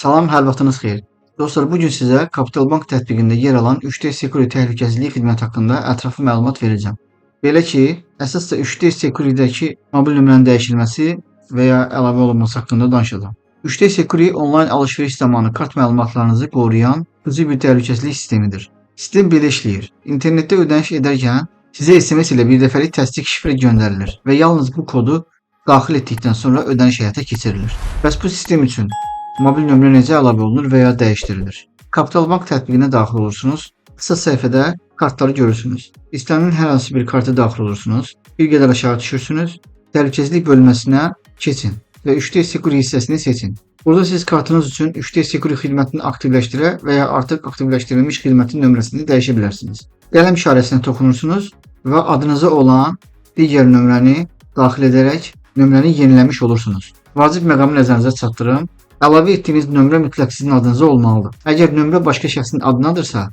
Salam, hər vaxtınız xeyir. Dostlar, bugün sizə Kapital Bank tətbiqində yer alan 3D Security təhlükəsizlik xidməti haqqında ətraflı məlumat verəcəm. Belə ki, əsasda 3D Security-dəki mobil nömrənin dəyişilməsi və ya əlavə olunması haqqında danışacağam. 3D Security onlayn alış-veriş zamanı kart məlumatlarınızı qoruyan xüsusi bir təhlükəsizlik sistemidir. Sistem belə işləyir. İnternetdə ödəniş edərkən sizə SMS ilə bir dəfəlik təsdiq şifrə göndərilir və yalnız bu kodu daxil etdikdən sonra ödəniş həyata keçirilir. Bəs bu sistem üçün mobil nömrə necə əlavə olunur və ya dəyişdirilir? Kapital Bank tətbiqinə daxil olursunuz. Əsas səhifədə kartları görürsünüz. İstənilən hər hansı bir kartı daxil olursunuz. Bir qədər aşağı düşürsünüz. Təhlükəsizlik bölməsinə keçin və 3D Security hissəsini seçin. Burada siz kartınız üçün 3D Security xidmətini aktivləşdirə və ya artıq aktivləşdirilmiş xidmətin nömrəsini dəyişə bilərsiniz. Qələm işarəsinə toxunursunuz və adınıza olan digər nömrəni daxil edərək nömrəni yeniləmiş olursunuz. Vacib məqamı nəzərinizə çatdırım. Əlavə etdiyiniz nömrə mütləq sizin adınıza olmalıdır. Əgər nömrə başqa şəxsin adınadırsa,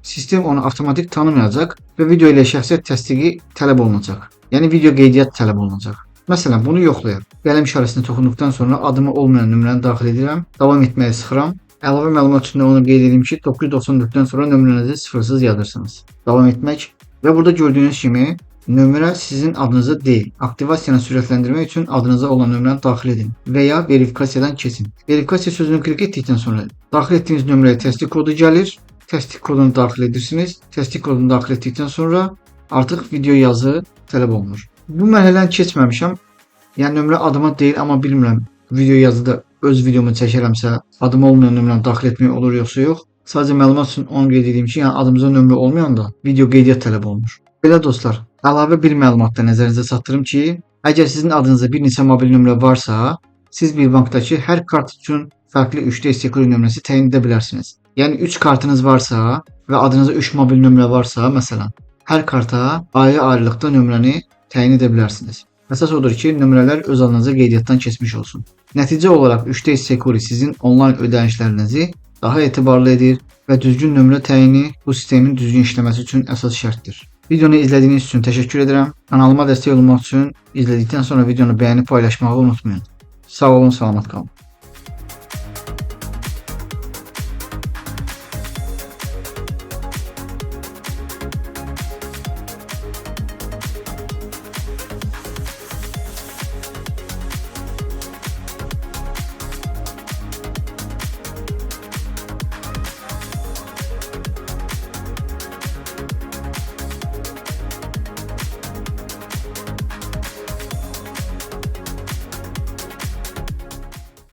sistem onu avtomatik tanımayacaq və video ilə şəxsiyyət təsdiqi tələb olunacaq. Yəni video qeydiyyat tələb olunacaq. Məsələn, bunu yoxlayaq. Qələm işarəsinə toxunduqdan sonra adımı olmayan nömrəni daxil edirəm. Davam etməyə sıxıram. Əlavə məlumat üçün onu qeyd edeyim ki, 994-dən sonra nömrənizi sıfırsız yazırsınız. Davam etmək və burada gördüyünüz kimi nömrə sizin adınıza deyil. Aktivasiyanı sürətləndirmək üçün adınıza olan nömrəni daxil edin və ya verifikasiyadan keçin. Verifikasiya sözünü klik etdikdən sonra daxil etdiyiniz nömrəyə təsdiq kodu gəlir. Təsdiq kodunu daxil edirsiniz. Təsdiq kodunu daxil etdikdən sonra artıq video yazı tələb olunur. Bu mərhələni keçməmişəm. Yəni nömrə adıma deyil, amma bilmirəm video yazıda öz videomu çəkərəmsə adım olmayan nömrəni daxil etmək olur yoxsa yox. Sadəcə məlumat üçün onu qeyd edeyim ki, yəni adımıza nömrə olmayanda video qeydiyyat tələb olunur. Belə dostlar, əlavə bir məlumatda nəzərinizə çatdırım ki, əgər sizin adınıza bir neçə mobil nömrə varsa, siz bir bankdakı hər kart üçün fərqli 3D Security nömrəsi təyin edə bilərsiniz. Yəni 3 kartınız varsa və adınıza 3 mobil nömrə varsa, məsələn, hər karta ayrı-ayrılıqda nömrəni təyin edə bilərsiniz. Əsas odur ki, nömrələr öz adınıza qeydiyyatdan keçmiş olsun. Nəticə olaraq 3D Security sizin onlayn ödənişlərinizi daha etibarlı edir və düzgün nömrə təyini bu sistemin düzgün işləməsi üçün əsas şərtdir. Videonu izlədiyiniz üçün təşəkkür edirəm. Kanalıma dəstək olmaq üçün izlədikdən sonra videonu bəyənib paylaşmağı unutmayın. Sağ olun, salamat qalın.